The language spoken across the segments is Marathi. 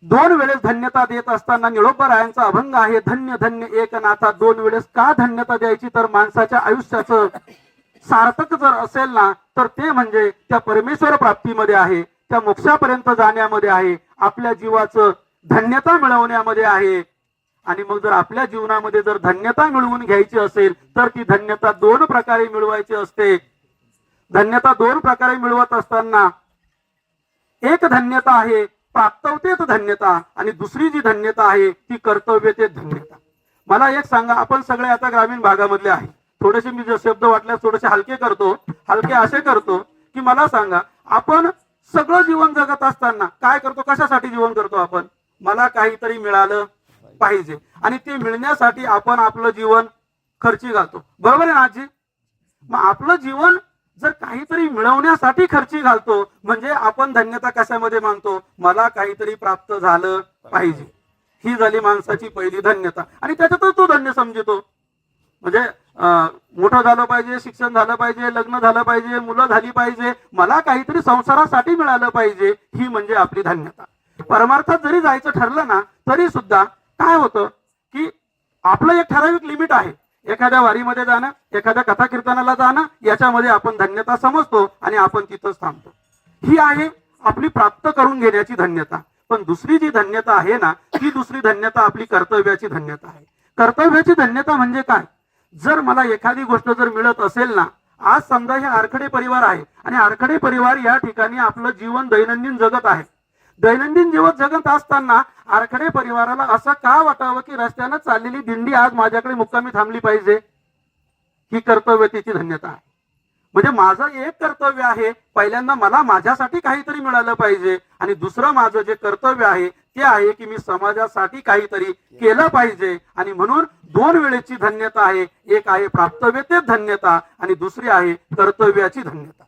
दोन वेळेस धन्यता देत असताना निळोबारायांचा अभंग आहे, धन्य धन्य एक नाथा. दोन वेळेस का धन्यता द्यायची? तर माणसाच्या आयुष्याचं सार्थक जर असेल ना तर ते म्हणजे त्या परमेश्वर प्राप्तीमध्ये आहे, त्या मोक्षापर्यंत जाण्यामध्ये आहे, आपल्या जीवाचं धन्यता मिळवण्यामध्ये आहे. आणि मग जर आपल्या जीवनामध्ये जर धन्यता मिळवून घ्यायची असेल तर ती धन्यता दोन प्रकारे मिळवायची असते. धन्यता दोन प्रकारे मिळवत असताना एक धन्यता आहे प्राप्तवतेत धन्यता, आणि दुसरी जी धन्यता आहे ती कर्तव्यतेत धन्यता. मला एक सांगा, आपण सगळे आता ग्रामीण भागामधले आहे. थोडेसे मी जे शब्द वाटल्यास थोडेसे हलके करतो, हलके असे करतो की मला सांगा, आपण सगळं जीवन जगत असताना काय करतो? कशासाठी जीवन करतो आपण? मला काहीतरी मिळालं पाहिजे, आणि ते मिळण्यासाठी आपण आपलं जीवन खर्ची घालतो. बरोबर आहे ना आजी? मग आपलं जीवन जर काहीतरी मिळवण्यासाठी खर्ची घालतो म्हणजे आपण धन्यता कशामध्ये मानतो? मला काहीतरी प्राप्त झालं पाहिजे. ही झाली माणसाची पहिली धन्यता, आणि त्याच्यातच तो धन्य समजतो. म्हणजे मोठं झालं पाहिजे, शिक्षण झालं पाहिजे, लग्न झालं पाहिजे, मुलं झाली पाहिजे, मला काहीतरी संसारासाठी मिळालं पाहिजे, ही म्हणजे आपली धन्यता. परमार्थात जरी जायचं ठरलं ना तरी सुद्धा काय होतं की आपलं एक ठराविक लिमिट आहे. एखाद्या वारीमध्ये जाणं, एखाद्या कथा कीर्तनाला जाणं, याच्यामध्ये आपण धन्यता समजतो आणि आपण तिथंच थांबतो. ही आहे आपली प्राप्त करून घेण्याची धन्यता. पण दुसरी जी धन्यता आहे ना, ती दुसरी धन्यता आपली कर्तव्याची धन्यता आहे. कर्तव्याची धन्यता म्हणजे काय? जर मला एखादी गोष्ट जर मिळत असेल ना, आज समजा हे आरखडे परिवार आहे आणि आरखडे परिवार या ठिकाणी आपलं जीवन दैनंदिन जगत आहे. दैनंदिन जीवन जगत असताना आरखडे परिवाराला असं का वाटावं की रस्त्यानं चाललेली दिंडी आज माझ्याकडे मुक्कामी थांबली पाहिजे? ही कर्तव्यतेची धन्यता आहे. म्हणजे माझं एक कर्तव्य आहे, पहिल्यांदा मला माझ्यासाठी काहीतरी मिळालं पाहिजे, आणि दुसरं माझं जे कर्तव्य आहे ते आहे की मी समाजासाठी काहीतरी केलं पाहिजे. आणि म्हणून दोन वेळेची धन्यता आहे. एक आहे प्राप्तव्यतेत धन्यता आणि दुसरी आहे कर्तव्याची धन्यता.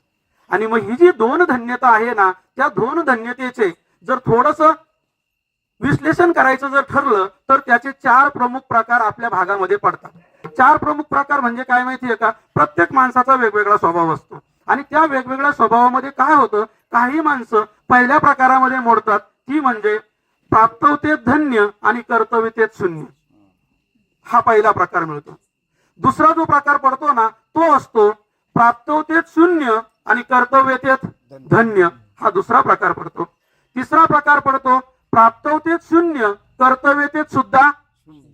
आणि मग ही जी दोन धन्यता आहे ना, त्या दोन धन्यतेचे जर थोडस विश्लेषण करायचं जर ठरलं तर त्याचे चार प्रमुख प्रकार आपल्या भागामध्ये पडतात. चार प्रमुख प्रकार म्हणजे काय माहितीये का? प्रत्येक माणसाचा वेगवेगळा स्वभाव असतो, आणि त्या वेगवेगळ्या स्वभावामध्ये काय होतं, काही माणसं पहिल्या प्रकारामध्ये मोडतात, ती म्हणजे प्राप्तवतेत धन्य आणि कर्तव्यतेत शून्य. हा पहिला प्रकार मिळतो. दुसरा जो प्रकार पडतो ना तो असतो प्राप्तवतेत शून्य आणि कर्तव्यतेत धन्य. हा दुसरा प्रकार पडतो. तिसरा प्रकार पडतो प्राप्तवतेत शून्य कर्तव्यतेत सुद्धा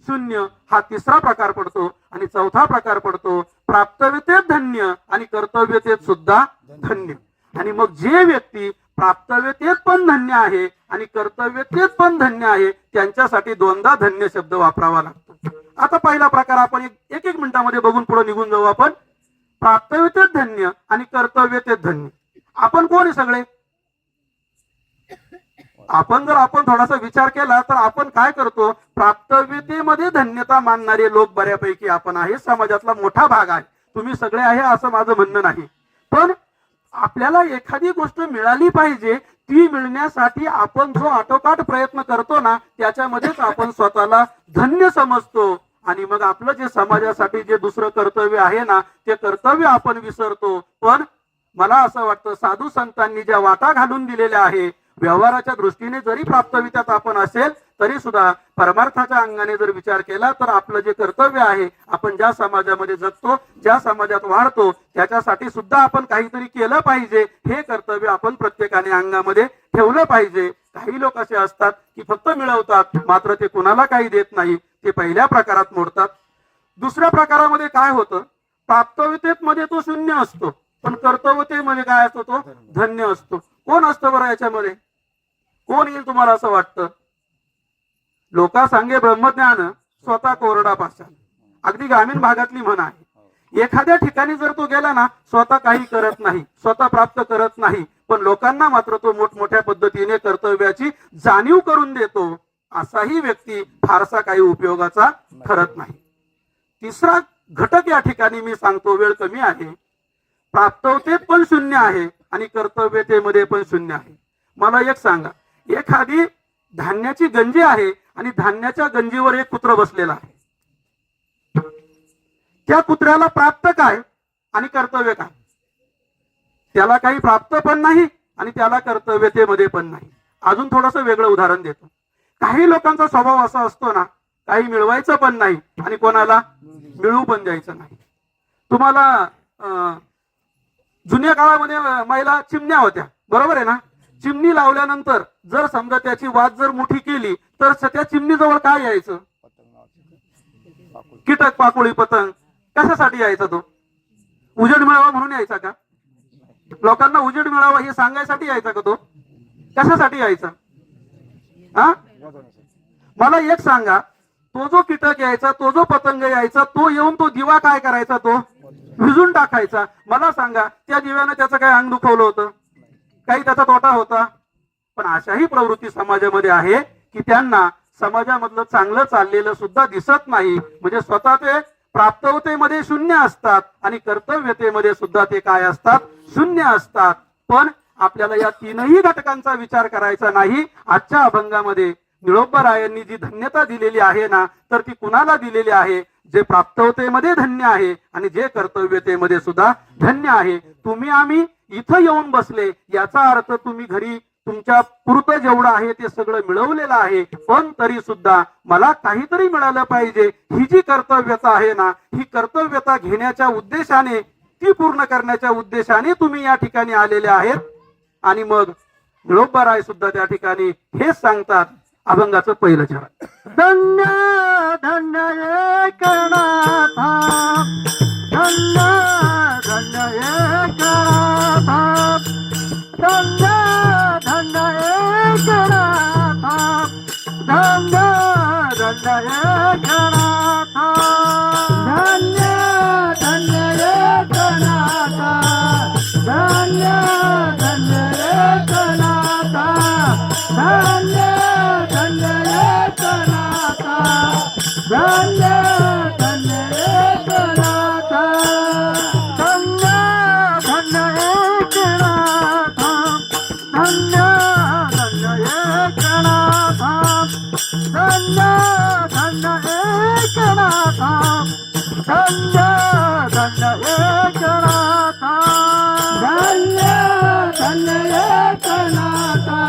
शून्य. हा तिसरा प्रकार पडतो. आणि चौथा प्रकार पडतो प्राप्तव्यतेत धन्य आणि कर्तव्यतेत सुद्धा धन्य. आणि मग जे व्यक्ती प्राप्तव्यतेत पण धन्य आहे आणि कर्तव्यतेत पण धन्य आहे त्यांच्यासाठी दोनदा धन्य शब्द वापरावा लागतो. आता पहिला प्रकार आपण एक एक मिनिटामध्ये बघून पुढे निघून जाऊ. आपण प्राप्तव्यतेत धन्य आणि कर्तव्यतेत धन्य. आपण कोण आहे सगळे? आपण थोडासा विचार केला तर आपण काय करतो? प्राप्तव्यतेमध्ये धन्यता मानणारे लोक बऱ्यापैकी आपण आहे, समाजातला मोठा भाग आहे. तुम्ही सगळे आहे असं माझं म्हणणं नाही, पण आपल्याला एखादी गोष्ट मिळाली पाहिजे, ती मिळण्यासाठी आपण जो आटोकाट प्रयत्न करतो ना त्याच्यामध्येच आपण स्वतःला धन्य समजतो. आणि मग आपलं जे समाजासाठी जे दुसरं कर्तव्य आहे ना ते कर्तव्य आपण विसरतो. पण मला असं वाटतं साधू संतांनी ज्या वाटा घालून दिलेल्या आहे, व्यवहाराच्या दृष्टीने जरी प्राप्तवित्यात आपण असेल तरी सुद्धा परमार्थाच्या अंगाने जर विचार केला तर आपलं जे कर्तव्य आहे, आपण ज्या समाजामध्ये जगतो, ज्या समाजात वाढतो, त्याच्यासाठी सुद्धा आपण काहीतरी केलं पाहिजे. हे कर्तव्य आपण प्रत्येकाने अंगामध्ये ठेवलं पाहिजे. काही लोक असे असतात की फक्त मिळवतात मात्र ते कुणाला काही देत नाही, ते पहिल्या प्रकारात मोडतात. दुसऱ्या प्रकारामध्ये काय होतं? प्राप्तवितेत मध्ये तो शून्य असतो, पण कर्तव्यतेमध्ये काय असतो? तो धन्य असतो. कोण असतं बरं याच्यामध्ये? कोण येईल तुम्हाला असं वाटतं? लोका सांगे ब्रह्मज्ञान स्वतः कोरडा पाषाण. अगदी ग्रामीण भागातली म्हण आहे. एखाद्या ठिकाणी जर तो गेला ना स्वतः काही करत नाही, स्वतः प्राप्त करत नाही, पण लोकांना मात्र तो मोठमोठ्या पद्धतीने कर्तव्याची जाणीव करून देतो, असाही व्यक्ती फारसा काही उपयोगाचा ठरत नाही. तिसरा घटक या ठिकाणी मी सांगतो, वेळ कमी आहे, प्राप्तवतेत पण शून्य आहे आणि कर्तव्यतेमध्ये पण शून्य आहे. मला एक सांगा, एखादी धान्याची गंजी आहे आणि धान्याच्या गंजीवर एक कुत्र बसलेला आहे. त्या कुत्र्याला प्राप्त काय आणि कर्तव्य काय? त्याला काही प्राप्त पण नाही आणि त्याला कर्तव्यतेमध्ये पण नाही. अजून थोडंसं वेगळं उदाहरण देतो. काही लोकांचा स्वभाव असा असतो ना, काही मिळवायचं पण नाही आणि कोणाला मिळू पण द्यायचं नाही. तुम्हाला जुन्या काळामध्ये महिला चिमण्या होत्या, बरोबर आहे ना. चिमणी लावल्यानंतर जर समजा त्याची वाद जर मोठी केली तर त्या चिमणीजवळ काय यायचं? कीटक, पाकोळी, पतंग. कशासाठी यायचा तो? उजेड मिळावा म्हणून यायचा का? लोकांना उजेड मिळावा हे सांगायसाठी यायचा का तो? कशासाठी यायचा? हा, मला एक सांगा, तो जो कीटक यायचा, तो जो पतंग यायचा, तो येऊन तो दिवा काय करायचा? तो विजून टाकायचा. मला सांगा, त्या दिव्यानं त्याचं काय अंग दुखवलं होतं? काही त्याचा तोटा होता? पण अशाही प्रवृत्ती समाजामध्ये आहे की त्यांना समाजामधलं चांगलं चाललेलं सुद्धा दिसत नाही. म्हणजे स्वतः ते प्राप्तवतेमध्ये शून्य असतात आणि कर्तव्यतेमध्ये सुद्धा ते काय असतात? शून्य असतात. पण आपल्याला या तीनही घटकांचा विचार करायचा नाही. आजच्या अभंगामध्ये निळोबारायांनी जी धन्यता दिलेली आहे ना, तर ती कुणाला दिलेली आहे? जे प्राप्तवतेमध्ये धन्य आहे आणि जे कर्तव्यतेमध्ये सुद्धा धन्य आहे. तुम्ही आम्ही इथं येऊन बसले याचा अर्थ तुम्ही घरी तुमच्या पुरतं जेवढं आहे ते सगळं मिळवलेलं आहे, पण तरी सुद्धा मला काहीतरी मिळालं पाहिजे. ही जी कर्तव्यता आहे ना, ही कर्तव्यता घेण्याच्या उद्देशाने, ती पूर्ण करण्याच्या उद्देशाने तुम्ही या ठिकाणी आलेले आहेत. आणि मग निळोबाराय सुद्धा त्या ठिकाणी हेच सांगतात. अभंगाचं पहिलं चरण, धन्य धन्य एकनाथा, धन्य धन्य एकनाथा, धन्य धन्य एकनाथा, धन्य धन्य एकनाथा, धन्य धन्य एकनाथा, धन्य धन्य एकनाथा, धन्य धन्य एकनाथा, धन्य धन्य एकनाथा, धन्य धन्य एकनाथा, धन्य धन्य एकनाथा, धन्य धन्य एकनाथा, धन्य धन्य एकनाथा, धन्य धन्य एकनाथा,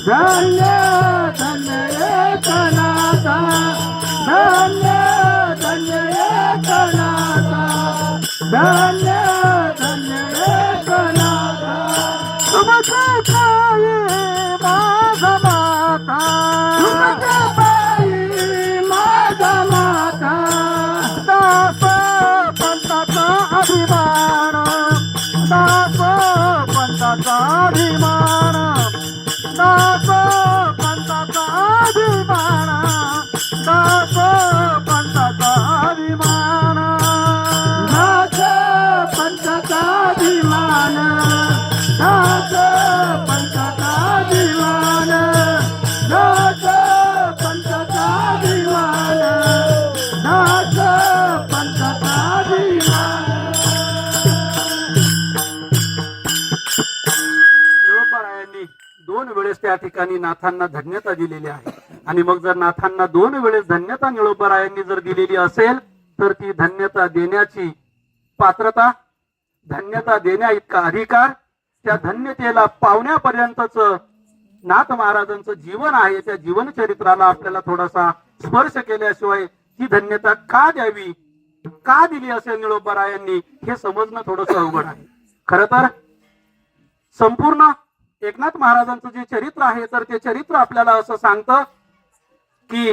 धन्य धन्य एकनाथा, धन्य धन्य एकनाथा, धन्य धन्य एकनाथा. तुमचे पायी माझा माता, तुमचे पायी माझा माता, दास पंथाचा अभिमान, दास पंथाचा अभिमान, दास पंथाचा अभिमान, दास पंथाचा अभिमान, दास पंथाचा अभिमान, दास पंथाचा अभिमान, दास पंथाचा अभिमान, दास पंथाचा अभिमान. निळोबारायांनी दोन वेळेस त्या ठिकाणी नाथांना धन्यता दिलेली आहे. आणि मग जर नाथांना दोन वेळेस धन्यता निळोबारायांनी जर दिलेली असेल तर ती धन्यता देण्याची पात्रता, धन्यता देण्या इतका अधिकार, त्या धन्यतेला पावण्यापर्यंतच नाथ महाराजांचं जीवन आहे. त्या जीवन चरित्राला आपल्याला थोडासा स्पर्श केल्याशिवाय ती धन्यता का द्यावी, का दिली असेल निळोबारायांनी, हे समजणं थोडंसं अवघड आहे. खरं तर संपूर्ण एकनाथ महाराजांचं जे चरित्र आहे तर ते चरित्र आपल्याला असं सांगतं की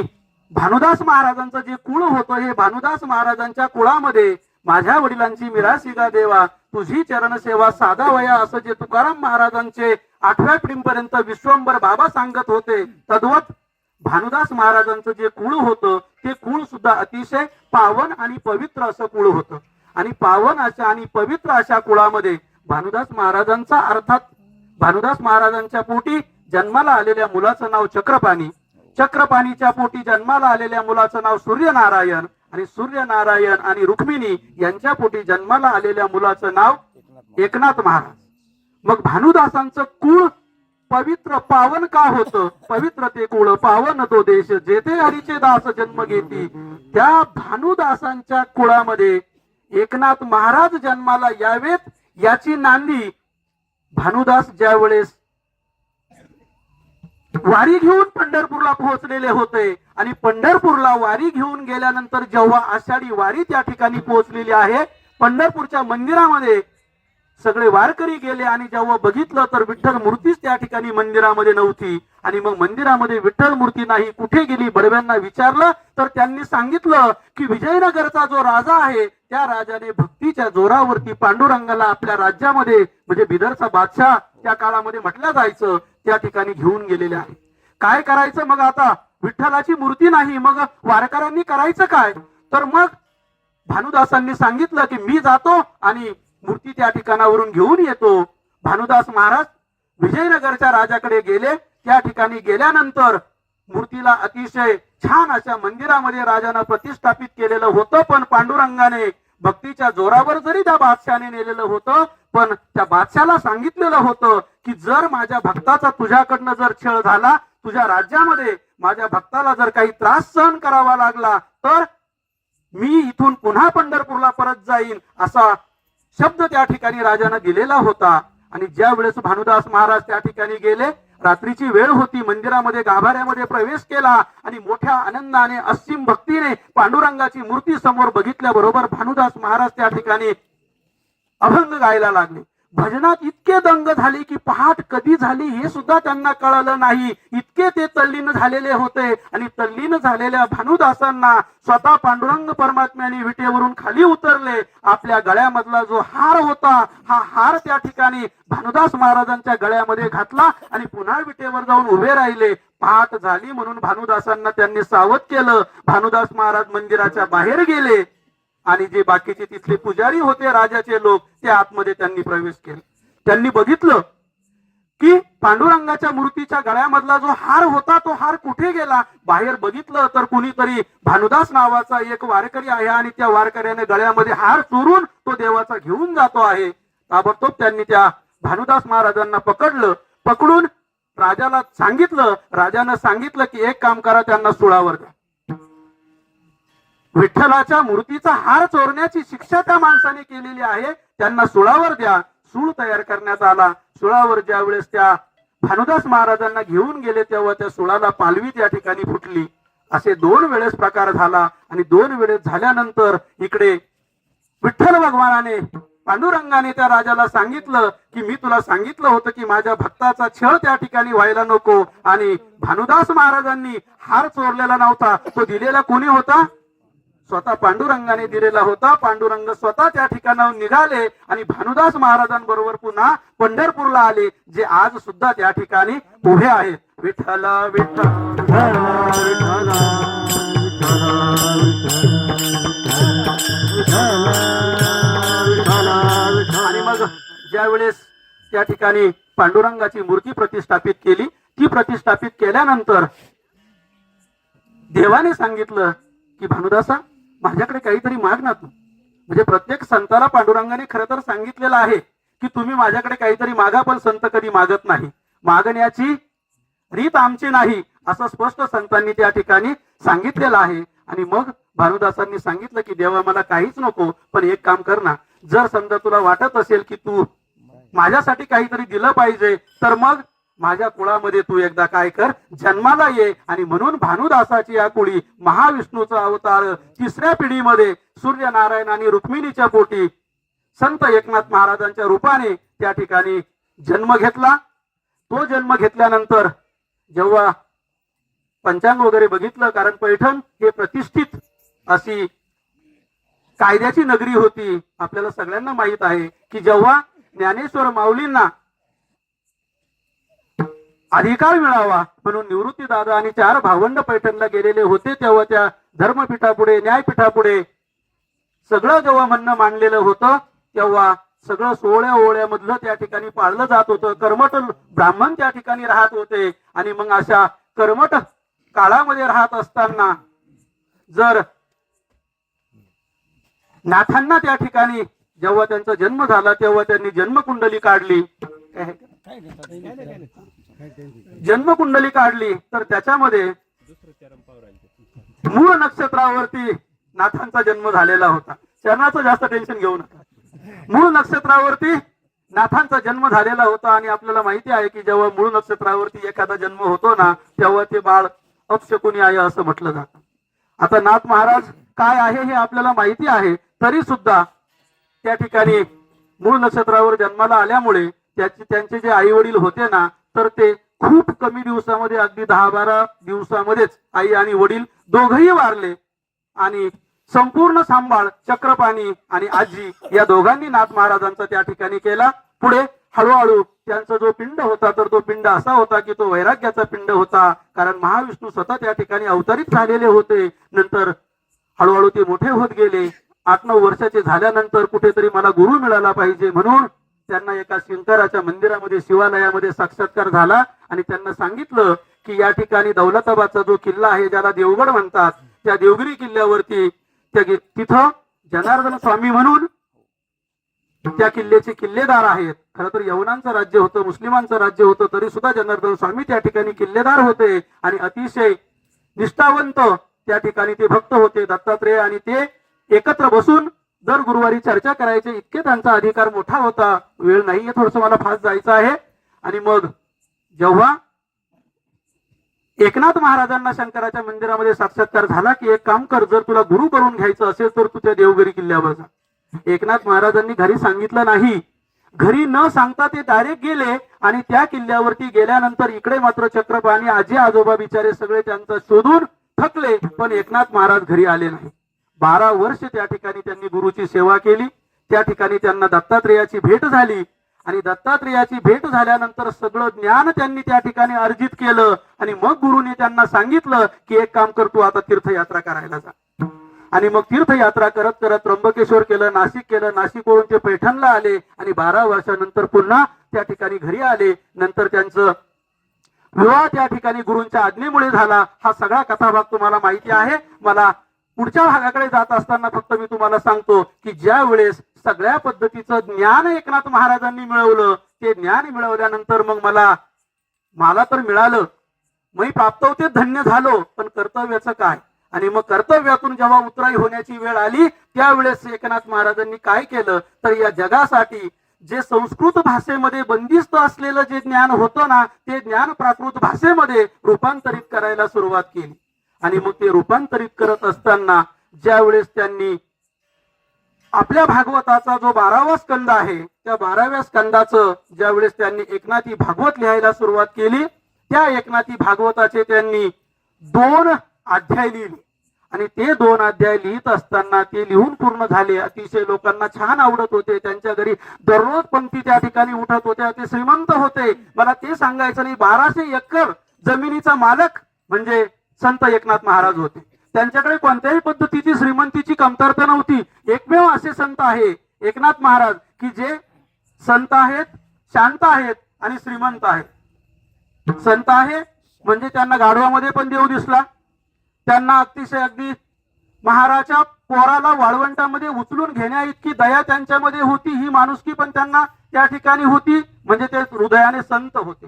भानुदास महाराजांचं जे कुळ होतं, हे भानुदास महाराजांच्या कुळामध्ये माझ्या वडिलांची मिरासी गा देवा, तुझी चरण सेवा साधावया, असं जे तुकाराम महाराजांचे 8व्या पिढीपर्यंत विश्वंभर बाबा सांगत होते, तद्वत भानुदास महाराजांचं जे कुळ होतं ते कुळ सुद्धा अतिशय पावन आणि पवित्र असं कुळ होतं. आणि पावन अशा आणि पवित्र अशा कुळामध्ये भानुदास महाराजांचा, अर्थात भानुदास महाराजांच्या पोटी जन्माला आलेल्या मुलाचं नाव चक्रपाणी, चक्रपाणीच्या पोटी जन्माला आलेल्या मुलाचं नाव सूर्यनारायण, आणि सूर्यनारायण आणि रुक्मिणी यांच्या पोटी जन्माला आलेल्या मुलाचं नाव एकनाथ महाराज. मग भानुदासांचं कुळ पवित्र पावन का होतं? पवित्र ते कुळ पावन तो देश, जेथे हरीचे दास जन्म घेती. त्या भानुदासांच्या कुळामध्ये एकनाथ महाराज जन्माला यावेत याची नांदी भानुदास ज्या वेळेस वारी घेऊन पंढरपूरला पोहोचलेले होते आणि पंढरपूरला वारी घेऊन गेल्यानंतर जेव्हा आषाढी वारी त्या ठिकाणी पोहोचलेली आहे, पंढरपूरच्या मंदिरामध्ये सगळे वारकरी गेले आणि जेव्हा बघितलं तर विठ्ठल मूर्तीच त्या ठिकाणी मंदिरामध्ये नव्हती. आणि मग मंदिरामध्ये विठ्ठल मूर्ती नाही, कुठे गेली? बडव्यांना विचारलं तर त्यांनी सांगितलं की विजयनगरचा जो राजा आहे त्या राजाने भक्तीच्या जोरावरती पांडुरंगाला आपल्या राज्यामध्ये, म्हणजे बिदरचा बादशाह त्या काळामध्ये म्हटलं जायचं, त्या ठिकाणी घेऊन गेलेले आहे. काय करायचं मग आता? विठ्ठलाची मूर्ती नाही, मग वारकऱ्यांनी करायचं काय? तर मग भानुदासांनी सांगितलं की मी जातो आणि मूर्ती त्या ठिकाणावरून घेऊन येतो. भानुदास महाराज विजयनगरच्या राजाकडे गेले. त्या ठिकाणी गेल्यानंतर मूर्तीला अतिशय छान अशा मंदिरामध्ये राजानं प्रतिष्ठापित केलेलं होतं. पण पांडुरंगाने भक्तीच्या जोरावर जरी त्या बादशाने नेलेलं होतं, पण त्या बादशाला सांगितलेलं होतं की जर माझ्या भक्ताचा तुझ्याकडनं जर छळ झाला, तुझ्या राज्यामध्ये माझ्या भक्ताला जर काही त्रास सहन करावा लागला तर मी इथून पुन्हा पंढरपूरला परत जाईन, असा शब्द त्या ठिकाणी राजाने दिलेला होता. आणि ज्या वेळेस भानुदास महाराज त्या ठिकाणी गेले, रात्रीची वेळ होती, मंदिरामध्ये गाभाऱ्यामध्ये प्रवेश केला आणि मोठ्या आनंदाने असीम भक्तीने पांडुरंगाची मूर्ती समोर बघितल्याबरोबर भानुदास महाराज त्या ठिकाणी अभंग गायला लागले. भजनात इतके दंग झाले की पहाट कधी झाली हे सुद्धा त्यांना कळलं नाही, इतके ते तल्लीन झालेले होते. आणि तल्लीन झालेल्या भानुदासांना स्वतः पांडुरंग परमात्म्याने विटेवरून खाली उतरले. आपल्या गळ्यामधला जो हार होता, हा हार त्या ठिकाणी भानुदास महाराजांच्या गळ्यामध्ये घातला आणि पुन्हा विटेवर जाऊन उभे राहिले. पहाट झाली म्हणून भानुदासांना त्यांनी सावध केलं. भानुदास महाराज मंदिराच्या बाहेर गेले आणि जे बाकीचे तिथले पुजारी होते, राजाचे लोक, ते आतमध्ये त्यांनी प्रवेश केला. त्यांनी बघितलं की पांडुरंगाच्या मूर्तीच्या गळ्यामधला जो हार होता तो हार कुठे गेला. बाहेर बघितलं तर कुणीतरी भानुदास नावाचा एक वारकरी आहे आणि त्या वारकऱ्याने गळ्यामध्ये हार चोरून तो देवाचा घेऊन जातो आहे. ताबडतोब त्यांनी त्या भानुदास महाराजांना पकडलं. पकडून राजाला सांगितलं. राजानं सांगितलं की एक काम करा, त्यांना सुळावर द्या. विठ्ठलाच्या मूर्तीचा हार चोरण्याची शिक्षा त्या माणसाने केलेली आहे, त्यांना सुळावर द्या. सूळ तयार करण्यात आला. सुळावर ज्या वेळेस त्या भानुदास महाराजांना घेऊन गेले तेव्हा त्या सुळाला पालवी त्या ठिकाणी फुटली. असे 2 वेळेस प्रकार झाला. आणि 2 वेळेस झाल्यानंतर इकडे विठ्ठल भगवानाने, पांडुरंगाने त्या राजाला सांगितलं की मी तुला सांगितलं होतं की माझ्या भक्ताचा छळ त्या ठिकाणी व्हायला नको. आणि भानुदास महाराजांनी हार चोरलेला नव्हता, तो दिलेला कोणी होता? स्वतः पांडुरंगाने दिलेला होता. पांडुरंग स्वतः त्या ठिकाणाहून निघाले आणि भानुदास महाराजांबरोबर पुन्हा पंढरपूरला आले, जे आज सुद्धा त्या ठिकाणी उभे आहेत. विठ्ठल विठ्ठल आणि मग ज्या वेळेस त्या ठिकाणी पांडुरंगाची मूर्ती प्रतिष्ठापित केली, ती प्रतिष्ठापित केल्यानंतर देवाने सांगितलं की भानुदासा, माझ्याकडे काहीतरी माग ना तू. म्हणजे प्रत्येक संताला पांडुरंगाने खरं तर सांगितलेलं आहे की तुम्ही माझ्याकडे काहीतरी मागा, पण संत कधी मागत नाही. मागण्याची रीत आमची नाही, असं स्पष्ट संतांनी त्या ठिकाणी सांगितलेलं आहे. आणि मग भानुदासांनी सांगितलं की देवा, मला काहीच नको, पण एक काम कर ना, जर समजा तुला वाटत असेल की तू माझ्यासाठी काहीतरी दिलं पाहिजे, तर मग माझ्या कुळामध्ये तू एकदा काय कर, जन्माला ये. आणि म्हणून भानुदासाची या कुळी महाविष्णूचा अवतार 3ऱ्या पिढीमध्ये सूर्यनारायण आणि रुक्मिणीच्या पोटी संत एकनाथ महाराजांच्या रूपाने त्या ठिकाणी जन्म घेतला. तो जन्म घेतल्यानंतर जेव्हा पंचांग वगैरे बघितलं, कारण पैठण हे प्रतिष्ठित अशी कायद्याची नगरी होती. आपल्याला सगळ्यांना माहित आहे की जेव्हा ज्ञानेश्वर माऊलींना अधिकार मिळावा म्हणून निवृत्ती दादा आणि 4 भावंड पैठणला गेलेले होते, तेव्हा त्या धर्मपीठापुढे, न्यायपीठापुढे सगळं जेव्हा म्हणणं मांडलेलं होतं, तेव्हा सगळं 16 ओळ्यामधलं त्या ठिकाणी पाळलं जात होतं. कर्मठ ब्राह्मण त्या ठिकाणी राहत होते. आणि मग अशा कर्मठ काळामध्ये राहत असताना जर नाथांना त्या ठिकाणी जेव्हा त्यांचा जन्म झाला तेव्हा त्यांनी जन्मकुंडली काढली. जन्मकुंडली काढली तर त्याच्यामध्ये मूळ नक्षत्रावरती नाथांचा जन्म झालेला होता. चरणाचं जास्त टेन्शन घेऊ नका. मूळ नक्षत्रावरती नाथांचा जन्म झालेला होता आणि आपल्याला माहिती आहे की जेव्हा मूळ नक्षत्रावरती एखादा जन्म होतो ना तेव्हा ते बाळ अपशकुनी आहे असं म्हटलं जातं. आता नाथ महाराज काय आहे हे आपल्याला माहिती आहे, तरी सुद्धा त्या ठिकाणी मूळ नक्षत्रावर जन्माला आल्यामुळे त्यांचे जे आई वडील होते ना तर ते खूप कमी दिवसामध्ये अगदी 10-12 दिवसामध्येच आई आणि वडील दोघही वारले आणि संपूर्ण सांभाळ चक्रपाणी आणि आजी या दोघांनी नाथ महाराजांचा त्या ठिकाणी केला. पुढे हळूहळू त्यांचा जो पिंड होता तर तो पिंड असा होता की तो वैराग्याचा पिंड होता, कारण महाविष्णू स्वतः त्या ठिकाणी अवतरित झालेले होते. नंतर हळूहळू ते मोठे होत गेले. 8-9 वर्षाचे झाल्यानंतर कुठेतरी मला गुरु मिळाला पाहिजे म्हणून त्यांना एका शंकराच्या मंदिरामध्ये शिवालयामध्ये साक्षात्कार झाला आणि त्यांना सांगितलं की या ठिकाणी दौलताबादचा जो किल्ला आहे ज्याला देवगड म्हणतात त्या देवगिरी किल्ल्यावरती तिथं जनार्दन स्वामी म्हणून त्या किल्ल्याचे किल्लेदार आहेत. खरं तर यवनांचं राज्य होतं, मुस्लिमांचं राज्य होतं, तरी सुद्धा जनार्दन स्वामी त्या ठिकाणी किल्लेदार होते आणि अतिशय निष्ठावंत त्या ठिकाणी ते भक्त होते. दत्तात्रेय आणि ते एकत्र बसून दर गुरुवारी चर्चा करायचे, इतके त्यांचा अधिकार मोठा होता. वेळ नाहीये, थोडस मला फास्ट जायचं आहे. आणि मग जेव्हा एकनाथ महाराजांना शंकराच्या मंदिरामध्ये साक्षात्कार झाला की एक काम कर, जर तुला गुरु करून घ्यायचं असेल तर तू त्या देवगिरी किल्ल्यावर जा. एकनाथ महाराजांनी घरी सांगितलं नाही. घरी न सांगता ते डायरेक्ट गेले आणि त्या किल्ल्यावरती गेल्यानंतर इकडे मात्र चक्रपाणी आजी आजोबा बिचारे सगळे त्यांचं शोधून थकले, पण एकनाथ महाराज घरी आले नाही. 12 वर्ष त्या ठिकाणी त्यांनी गुरुची सेवा केली. त्या ठिकाणी त्यांना दत्तात्रेयाची भेट झाली आणि दत्तात्रेयाची भेट झाल्यानंतर सगळं ज्ञान त्यांनी त्या ठिकाणी अर्जित केलं आणि मग गुरुने त्यांना सांगितलं की एक काम कर, तू आता तीर्थयात्रा करायला जा. आणि मग तीर्थयात्रा करत करत त्र्यंबकेश्वर केलं, नाशिक केलं, नाशिकवरून ते पैठणला आले आणि 12 वर्षानंतर पुन्हा त्या ठिकाणी घरी आले. नंतर त्यांचं विवाह त्या ठिकाणी गुरूंच्या आज्ञेमुळे झाला. हा सगळा कथाभाग तुम्हाला माहिती आहे. मला पुढच्या भागाकडे जात असताना फक्त मी तुम्हाला सांगतो की ज्या वेळेस सगळ्या पद्धतीचं ज्ञान एकनाथ महाराजांनी मिळवलं, ते ज्ञान मिळवल्यानंतर मग मला तर मिळालं, मी प्राप्त होते, धन्य झालो, पण कर्तव्याचं काय? आणि मग कर्तव्यातून जेव्हा उतराई होण्याची वेळ आली त्यावेळेस एकनाथ महाराजांनी काय केलं तर या जगासाठी जे संस्कृत भाषेमध्ये बंदिस्त असलेलं जे ज्ञान होतं ना ते ज्ञान प्राकृत भाषेमध्ये रूपांतरित करायला सुरुवात केली. आणि मग ते रूपांतरित करत असताना ज्या वेळेस त्यांनी आपल्या भागवताचा जो 12वा स्कंद आहे त्या 12व्या स्कंदाचं ज्या वेळेस त्यांनी एकनाथी भागवत लिहायला सुरुवात केली, त्या एकनाथी भागवताचे त्यांनी 2 अध्याय लिहिले आणि ते 2 अध्याय लिहित असताना ते लिहून पूर्ण झाले. अतिशय लोकांना छान आवडत होते. त्यांच्या घरी दररोज पंक्ती त्या ठिकाणी उठत होत्या. ते श्रीमंत होते. मला ते सांगायचं नाही, 1200 एकर जमिनीचा मालक म्हणजे संत एकनाथ महाराज होते. त्यांच्याकडे कोणत्याही पद्धतीची श्रीमंतीची कमतरता नव्हती. एकमेव असे संत आहे एकनाथ महाराज की जे संत आहेत, शांत आहेत आणि श्रीमंत आहेत. संत आहे म्हणजे त्यांना गाढवामध्ये पण देव दिसला. त्यांना अगदी महाराच्या पोराला वाळवंटामध्ये उचलून घेण्या इतकी दया त्यांच्यामध्ये होती. ही माणुसकी पण त्यांना त्या ठिकाणी होती. म्हणजे ते हृदयाने संत होते,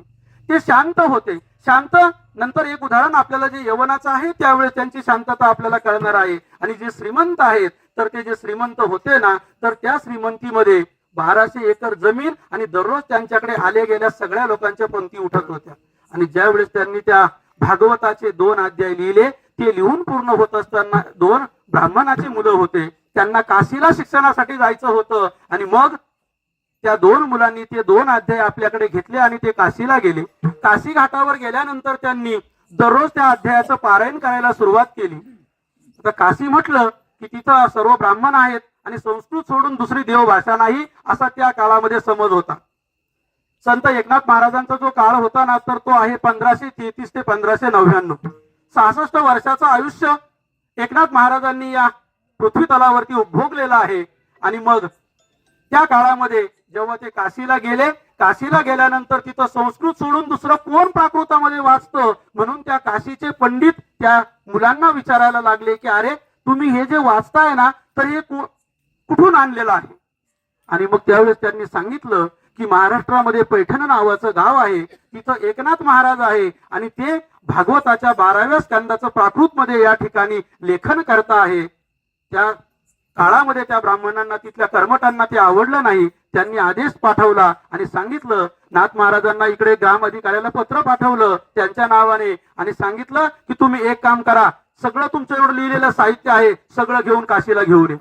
ते शांत होते. शांत नंतर एक उदाहरण आपल्याला जे यवनाचं आहे त्यावेळेस त्यांची शांतता आपल्याला कळणार आहे. आणि जे श्रीमंत आहेत तर ते जे श्रीमंत होते ना तर त्या श्रीमंतीमध्ये 1200 एकर जमीन आणि दररोज त्यांच्याकडे आले गेल्या सगळ्या लोकांच्या पंक्ती उठत होत्या. आणि ज्या वेळेस त्यांनी त्या भागवताचे 2 अध्याय लिहिले ते लिहून पूर्ण होत असताना 2 ब्राह्मणाची मुलं होते. त्यांना काशीला शिक्षणासाठी जायचं होतं आणि मग त्या 2 मुलांनी ते 2 अध्याय आपल्याकडे घेतले आणि ते काशीला गेले. काशी घाटावर गेल्यानंतर त्यांनी दररोज त्या अध्यायाचं पारायण करायला सुरुवात केली. आता काशी म्हटलं की तिथं सर्व ब्राह्मण आहेत आणि संस्कृत सोडून दुसरी देवभाषा नाही असा त्या काळामध्ये समज होता. संत एकनाथ महाराजांचा जो काळ होता ना तर तो आहे 1533 ते 1599. 66 वर्षाचं आयुष्य एकनाथ महाराजांनी या पृथ्वी तलावरती उपभोगलेलं आहे. आणि मग त्या काळामध्ये जेव्हा ते काशीला गेले, काशीला गेल्यानंतर तिथं संस्कृत सोडून दुसरं कोण प्राकृतामध्ये वाचतं म्हणून त्या काशीचे पंडित त्या मुलांना विचारायला लागले की अरे तुम्ही हे जे वाचताय ना तर हे कुठून आणलेलं आहे. आणि मग त्यावेळेस त्यांनी सांगितलं की महाराष्ट्रामध्ये पैठण नावाचं गाव आहे, तिथं एकनाथ महाराज आहे आणि ते भागवताच्या 12व्या स्कंदाचं प्राकृत मध्ये या ठिकाणी लेखन करता आहे. त्या काळामध्ये त्या ब्राह्मणांना तिथल्या कर्मठांना ते आवडलं नाही. त्यांनी आदेश पाठवला आणि सांगितलं, नाथ महाराजांना इकडे ग्राम अधिकाऱ्याला पत्र पाठवलं त्यांच्या नावाने आणि सांगितलं की तुम्ही एक काम करा, सगळं तुमचं एवढं लिहिलेलं साहित्य आहे सगळं घेऊन काशीला घेऊन या.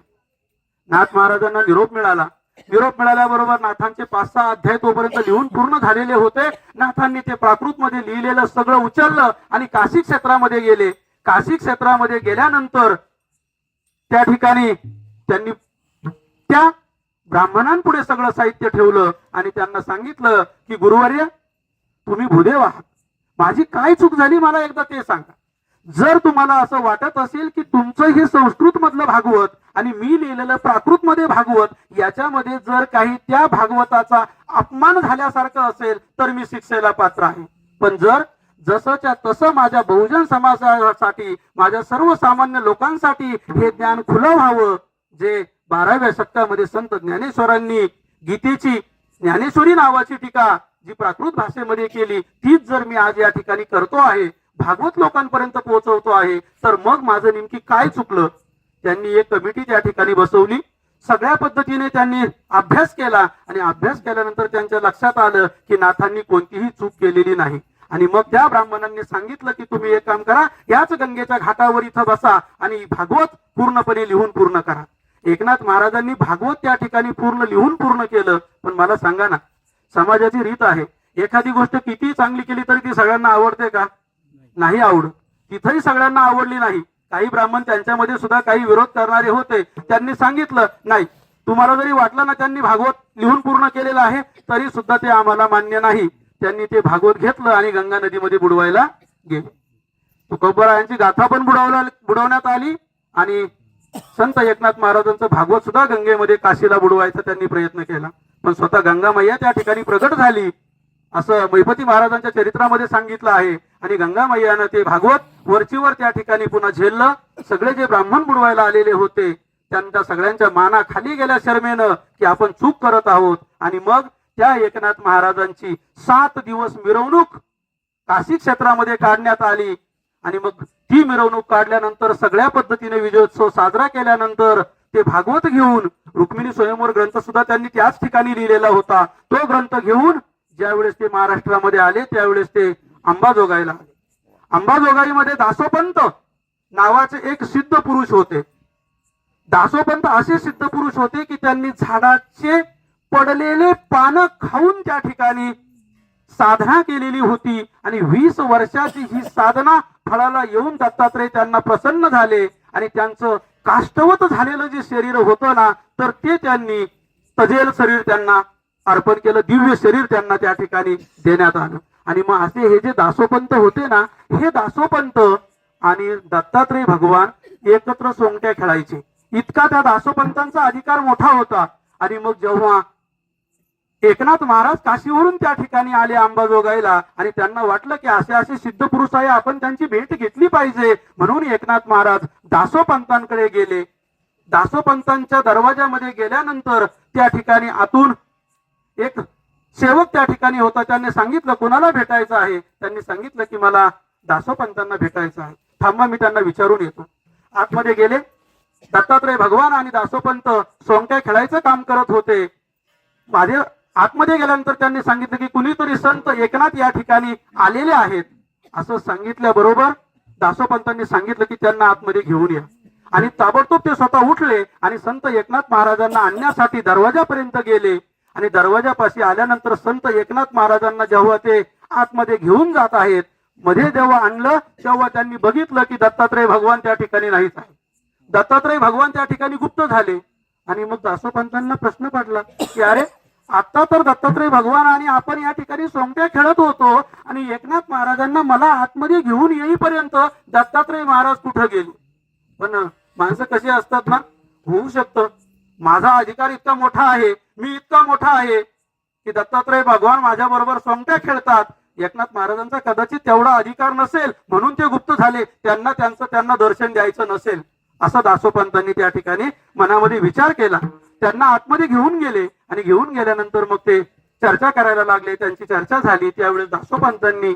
नाथ महाराजांना निरोप मिळाला. निरोप मिळाल्याबरोबर नाथांचे 5-6 अध्याय तोपर्यंत लिहून पूर्ण झालेले होते. नाथांनी ते प्राकृत मध्ये लिहिलेलं सगळं उचललं आणि काशी क्षेत्रामध्ये गेले. काशी क्षेत्रामध्ये गेल्यानंतर त्या ठिकाणी त्यांनी त्या ब्राह्मणांपुढे सगळं साहित्य ठेवलं आणि त्यांना सांगितलं की गुरुवर्य, तुम्ही भूदेव आहात, माझी काय चूक झाली मला एकदा ते सांगा. जर तुम्हाला असं वाटत असेल की तुमचं हे संस्कृत मधलं भागवत आणि मी लिहिलेलं प्राकृत मध्ये भागवत याच्यामध्ये जर काही त्या भागवताचा अपमान झाल्यासारखं असेल तर मी शिक्षेला पात्र आहे. पण जर जसंच्या तसं माझ्या बहुजन समाजासाठी, माझ्या सर्वसामान्य लोकांसाठी हे ज्ञान खुलं व्हावं, जे 12व्या शतकामध्ये संत ज्ञानेश्वरांनी गीतेची ज्ञानेश्वरी नावाची टीका जी प्राकृत भाषेमध्ये केली तीच जर मी आज या ठिकाणी करतो आहे, भागवत लोकांपर्यंत पोहोचवतो आहे, तर मग माझं नेमकी काय चुकलं. त्यांनी एक कमिटी त्या ठिकाणी बसवली. सगळ्या पद्धतीने त्यांनी अभ्यास केला आणि अभ्यास केल्यानंतर त्यांच्या लक्षात आलं की नाथांनी कोणतीही चूक केलेली नाही. आणि मग त्या ब्राह्मणांनी सांगितलं की तुम्ही एक काम करा, याच गंगेच्या घाटावर इथं बसा आणि भागवत पूर्णपणे लिहून पूर्ण करा. एकनाथ महाराजांनी भागवत त्या ठिकाणी पूर्ण लिहून पूर्ण केलं. पण मला सांगा ना, समाजाची रीत आहे, एखादी गोष्ट किती चांगली केली तरी ती सगळ्यांना आवडते का? नाही आवडत. तिथंही सगळ्यांना आवडली नाही. काही ब्राह्मण त्यांच्यामध्ये सुद्धा काही विरोध करणारे होते. त्यांनी सांगितलं नाही, तुम्हाला जरी वाटलं ना त्यांनी भागवत लिहून पूर्ण केलेलं आहे तरी सुद्धा ते आम्हाला मान्य नाही. त्यांनी ते भागवत घेतलं आणि गंगा नदीमध्ये बुडवायला गेले. तुकोबरायांची गाथा पण बुडवण्यात आली आणि संत एकनाथ महाराजांचं भागवत सुद्धा गंगेमध्ये काशीला बुडवायचा त्यांनी प्रयत्न केला. पण स्वतः गंगा मैया त्या ठिकाणी प्रगट झाली असं मैपती महाराजांच्या चरित्रामध्ये सांगितलं आहे. आणि गंगा मैयानं ते भागवत वरचीवर त्या ठिकाणी पुन्हा झेललं. सगळे जे ब्राह्मण बुडवायला आलेले होते त्यांच्या सगळ्यांच्या माना खाली गेल्या शर्मेनं की आपण चूक करत आहोत. आणि मग त्या एकनाथ महाराजांची 7 दिवस मिरवणूक काशी क्षेत्रामध्ये काढण्यात आली. आणि मग ती मिरवणूक काढल्यानंतर सगळ्या पद्धतीने विजयोत्सव साजरा केल्यानंतर ते भागवत घेऊन, रुक्मिणी स्वयंवर ग्रंथ सुद्धा त्यांनी त्याच ठिकाणी लिहिलेला होता, तो ग्रंथ घेऊन ज्यावेळेस ते महाराष्ट्रामध्ये आले त्यावेळेस ते अंबाजोगाईला आले. अंबाजोगाईमध्ये दासोपंत नावाचे एक सिद्ध पुरुष होते. दासोपंत असे सिद्ध पुरुष होते की त्यांनी झाडाचे पडलेले पानं खाऊन त्या ठिकाणी साधना केलेली होती. आणि 20 वर्षाची ही साधना फळाला येऊन दत्तात्रय त्यांना प्रसन्न झाले आणि त्यांचं काष्टवत झालेलं जे शरीर होतं ना तर ते त्यांनी तजेल शरीर त्यांना अर्पण केलं, दिव्य शरीर त्यांना त्या ठिकाणी देण्यात आलं. आणि मग असे हे जे दासोपंत होते ना, हे दासोपंत आणि दत्तात्रय भगवान एकत्र सोंगट्या खेळायचे. इतका त्या दासोपंतांचा अधिकार मोठा होता. आणि मग जेव्हा एकनाथ महाराज काशीवरून त्या ठिकाणी आले अंबाजोगाईला आणि त्यांना वाटलं की असे असे सिद्ध पुरुष आहे, आपण त्यांची भेट घेतली पाहिजे, म्हणून एकनाथ महाराज दासोपंतांकडे गेले. दासोपंतांच्या दरवाजामध्ये गेल्यानंतर त्या ठिकाणी आतून एक सेवक त्या ठिकाणी होता. त्यांनी सांगितलं कोणाला भेटायचं आहे. त्यांनी सांगितलं की मला दासोपंतांना भेटायचं आहे, थांबा मी त्यांना विचारून येतो. आतमध्ये गेले. दत्तात्रय भगवान आणि दासोपंत सोंगट्या खेळायचं काम करत होते. माझे आतमध्ये गेल्यानंतर त्यांनी सांगितलं की कुणीतरी संत एकनाथ या ठिकाणी आलेले आहेत. असं सांगितल्याबरोबर दासोपंतांनी सांगितलं की त्यांना आतमध्ये घेऊन या. आणि ताबडतोब ते स्वतः उठले आणि संत एकनाथ महाराजांना आणण्यासाठी दरवाजापर्यंत गेले. आणि दरवाजापाशी आल्यानंतर संत एकनाथ महाराजांना जेव्हा ते आतमध्ये घेऊन जात आहेत, मध्ये जेव्हा आणलं तेव्हा त्यांनी बघितलं की दत्तात्रय भगवान त्या ठिकाणी नाहीच आहे. दत्तात्रय भगवान त्या ठिकाणी गुप्त झाले. आणि मग दासोपंतांना प्रश्न पडला की अरे, आता तर दत्तात्रय भगवान आणि आपण या ठिकाणी सोंगट्या खेळत होतो आणि एकनाथ महाराजांना मला आतमध्ये घेऊन येईपर्यंत दत्तात्रय महाराज कुठं गेले. पण माणसं कशी असतात ना, होऊ शकतं माझा अधिकार इतका मोठा आहे, मी इतका मोठा आहे की दत्तात्रय भगवान माझ्या बरोबर सोंगट्या खेळतात. एकनाथ महाराजांचा कदाचित तेवढा अधिकार नसेल म्हणून ते गुप्त झाले, त्यांना दर्शन द्यायचं नसेल असं दासोपंतांनी त्या ठिकाणी मनामध्ये विचार केला. त्यांना आतमध्ये घेऊन गेले आणि घेऊन गेल्यानंतर मग ते चर्चा करायला लागले. त्यांची चर्चा झाली. त्यावेळेस दासोपंतांनी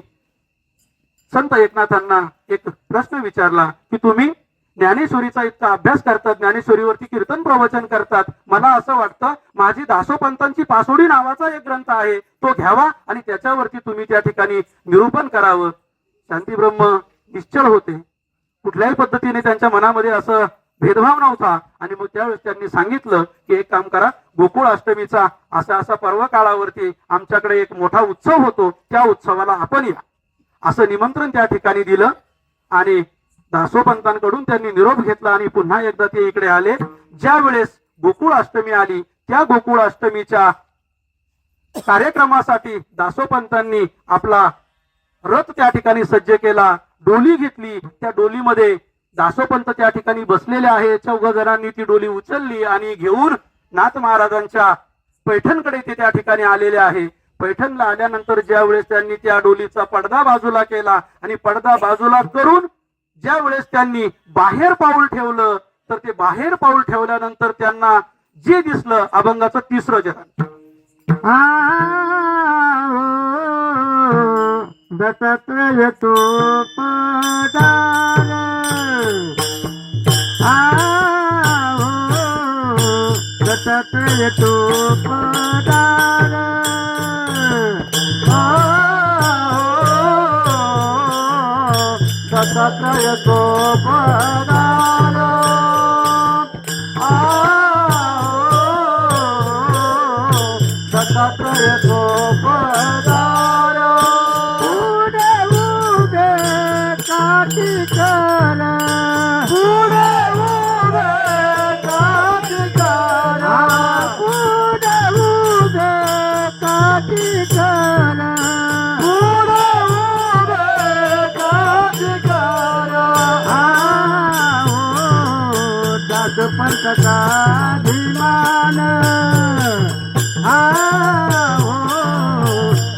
संत एकनाथांना एक प्रश्न विचारला की तुम्ही ज्ञानेश्वरीचा इतका अभ्यास करतात, ज्ञानेश्वरीवरती कीर्तन प्रवचन करतात. मला असं वाटतं माझी दासोपंतांची पासोडी नावाचा एक ग्रंथ आहे, तो घ्यावा आणि त्याच्यावरती तुम्ही त्या ठिकाणी निरूपण करावं. शांतीब्रह्म निश्चळ होते, कुठल्याही पद्धतीने त्यांच्या मनामध्ये असं भेदभाव नव्हता. आणि मग त्यावेळेस त्यांनी सांगितलं की एक काम करा, गोकुळ अष्टमीचा असा पर्व काळावरती आमच्याकडे एक मोठा उत्सव होतो, त्या उत्सवाला आपण या, असं निमंत्रण त्या ठिकाणी दिलं. आणि दासोपंतांकडून त्यांनी निरोप घेतला आणि पुन्हा एकदा ते इकडे आले. ज्या वेळेस गोकुळ अष्टमी आली, त्या गोकुळ अष्टमीच्या कार्यक्रमासाठी दासोपंतांनी आपला रथ त्या ठिकाणी सज्ज केला, डोली घेतली. त्या डोलीमध्ये दासोपंत त्या ठिकाणी बसलेले आहे. 14 जणांनी ती डोली उचलली आणि घेऊन नाथ महाराजांच्या पैठणकडे ते त्या ठिकाणी आलेले आहे. पैठणला आल्यानंतर ज्या वेळेस त्यांनी त्या डोलीचा पडदा बाजूला केला आणि पडदा बाजूला करून ज्या वेळेस त्यांनी बाहेर पाऊल ठेवलं, तर ते बाहेर पाऊल ठेवल्यानंतर त्यांना जे दिसलं अभंगाचं 3रं चरण. दत्तात्रय तो पदार दत्तात्रय तो पदार दत्तात्रय तो पदार दत्तात्रय तो पदार उडे उडे काठी कर उडे उडे काठी कर उडे उडे काठी कर उडे उडे काठी कर दासोपंत का अभिमान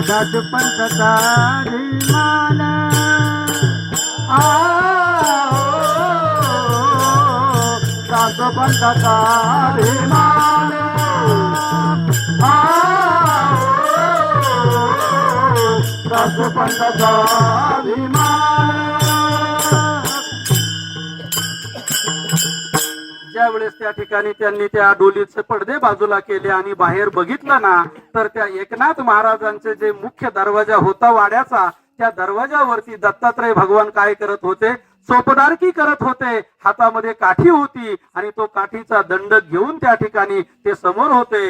दासोपंत का अभिमान दासोपंत का अभिमान दासोपंत का अभिमान. ज्या वेळेस त्या ठिकाणी त्यांनी त्या डोलीचे पडदे बाजूला केले आणि बाहेर बघितलं ना, तर त्या एकनाथ महाराजांचे जे मुख्य दरवाजा होता वाड्याचा, त्या दरवाजावरती दत्तात्रय भगवान काय करत होते, चोपदारकी करत होते. हातामध्ये काठी होती आणि तो काठीचा दंड घेऊन त्या ठिकाणी ते समोर होते.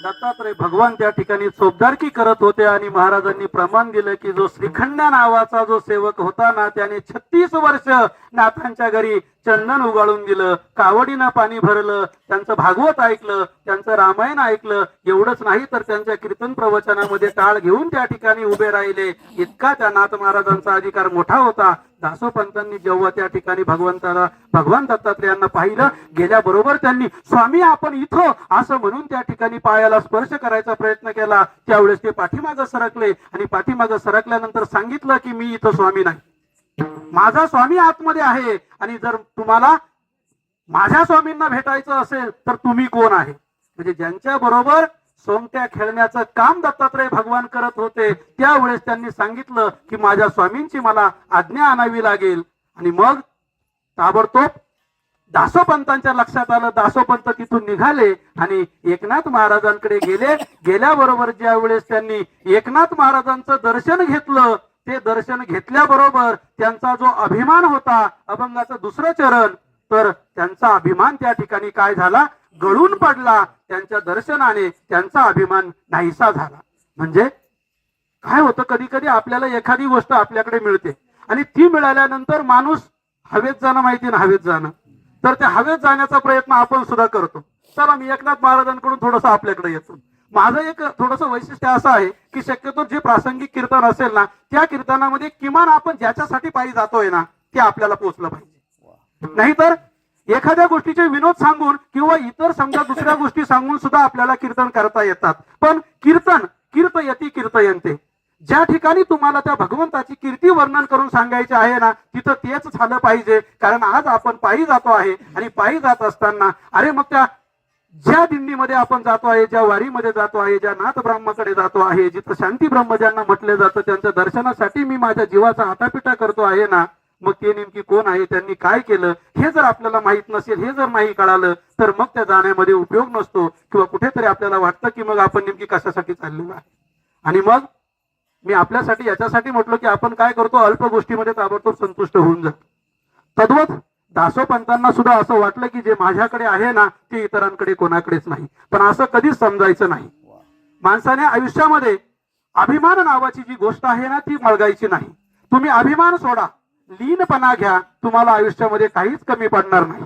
दत्तात्रय भगवान त्या ठिकाणी चोपदारकी करत होते आणि महाराजांनी प्रमाण दिलं की जो श्रीखंड नावाचा जो सेवक होता ना, त्याने 36 वर्ष नाथांच्या घरी चंदन उगाळून दिलं, कावडीनं पाणी भरलं, त्यांचं भागवत ऐकलं, त्यांचं रामायण ऐकलं. एवढंच नाही तर त्यांच्या कीर्तन प्रवचनामध्ये टाळ घेऊन त्या ठिकाणी उभे राहिले. इतका त्या नाथ महाराजांचा अधिकार मोठा होता. दासोपंतांनी जेव्हा त्या ठिकाणी भगवान दत्तात्रेयांना पाहिलं, गेल्याबरोबर त्यांनी स्वामी आपण इथं असं म्हणून त्या ठिकाणी पायाला स्पर्श करायचा प्रयत्न केला. त्यावेळेस ते पाठीमागं सरकले आणि पाठीमागं सरकल्यानंतर सांगितलं की मी इथं स्वामी नाही, माझा स्वामी आतमध्ये आहे. आणि जर तुम्हाला माझ्या स्वामींना भेटायचं असेल तर तुम्ही कोण आहे? म्हणजे ज्यांच्या बरोबर सोंगट्या खेळण्याचं काम दत्तात्रय भगवान करत होते, त्यावेळेस त्यांनी सांगितलं की माझ्या स्वामींची मला आज्ञा आणावी लागेल. आणि मग ताबडतोब दासोपंतांच्या लक्षात आलं. दासोपंत तिथून निघाले आणि एकनाथ महाराजांकडे गेले. गेल्याबरोबर ज्या वेळेस त्यांनी एकनाथ महाराजांचं दर्शन घेतलं, ते दर्शन घेतल्याबरोबर त्यांचा जो अभिमान होता, अभंगाचं दुसरं चरण, तर त्यांचा अभिमान त्या ठिकाणी काय झाला? गळून पडला. त्यांच्या दर्शनाने त्यांचा अभिमान नाहीसा झाला. म्हणजे काय होतं, कधी कधी आपल्याला एखादी गोष्ट आपल्याकडे मिळते आणि ती मिळाल्यानंतर माणूस हवेत जाणं माहिती ना, हवेत जाणं, तर त्या हवेत जाण्याचा प्रयत्न आपण सुद्धा करतो. चला मी एकनाथ महाराजांकडून थोडंसं आपल्याकडे येतो. माझं एक थोडंसं वैशिष्ट्य असं आहे की शक्यतो जे प्रासंगिक कीर्तन असेल ना, त्या कीर्तनामध्ये किमान आपण ज्याच्यासाठी पायी जातोय ना ते आपल्याला पोहोचलं पाहिजे. नाहीतर एखाद्या गोष्टीचे विनोद सांगून किंवा इतर समजा दुसऱ्या गोष्टी सांगून सुद्धा आपल्याला कीर्तन करता येतात. पण कीर्तयती कीर्तयन्ते, ज्या ठिकाणी तुम्हाला त्या भगवंताची कीर्ती वर्णन करून सांगायची आहे ना, तिथं तेच झालं पाहिजे. कारण आज आपण पायी जातो आहे आणि पायी जात असताना अरे मग त्या ज्या दिंडीमध्ये आपण जातो आहे, ज्या वारीमध्ये जातो आहे, ज्या नाथ ब्रह्माकडे जातो आहे, जिथं शांती ब्रह्म ज्यांना म्हटलं जातं, त्यांच्या दर्शनासाठी मी माझ्या जीवाचा आटापिटा करतो आहे ना, मग ते नेमकी कोण आहे, त्यांनी काय केलं, हे जर आपल्याला माहित नसेल, हे जर नाही कळालं, तर मग त्या जाण्यामध्ये उपयोग नसतो. किंवा कुठेतरी आपल्याला वाटतं की मग आपण नेमकी कशासाठी चाललेलो आहे. आणि मग मी आपल्यासाठी याच्यासाठी म्हटलं की आपण काय करतो, अल्प गोष्टीमध्ये ताबडतोब संतुष्ट होऊन जातो. तद्वत दासोपंतांना सुद्धा असं वाटलं की जे माझ्याकडे आहे ना ते इतरांकडे कोणाकडेच नाही. पण असं कधीच समजायचं नाही. माणसाने आयुष्यामध्ये अभिमान नावाची जी गोष्ट आहे ना ती बाळगायची नाही. तुम्ही अभिमान सोडा, लीनपणा घ्या, तुम्हाला आयुष्यामध्ये काहीच कमी पडणार नाही.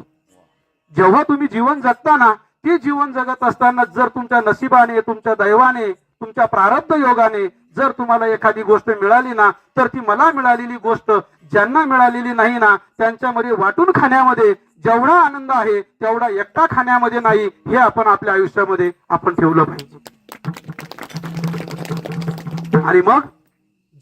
जेव्हा तुम्ही जीवन जगताना, ते जीवन जगत असताना जर तुमच्या नशिबाने, तुमच्या दैवाने, तुमच्या प्रारब्ध योगाने जर तुम्हाला एखादी गोष्ट मिळाली ना, तर ती मला मिळालेली गोष्ट ज्यांना मिळालेली नाही ना, त्यांच्यामध्ये वाटून खाण्यामध्ये जेवढा आनंद आहे तेवढा एकटा खाण्यामध्ये नाही, हे आपण आपल्या आयुष्यामध्ये आपण ठेवलं पाहिजे. आणि मग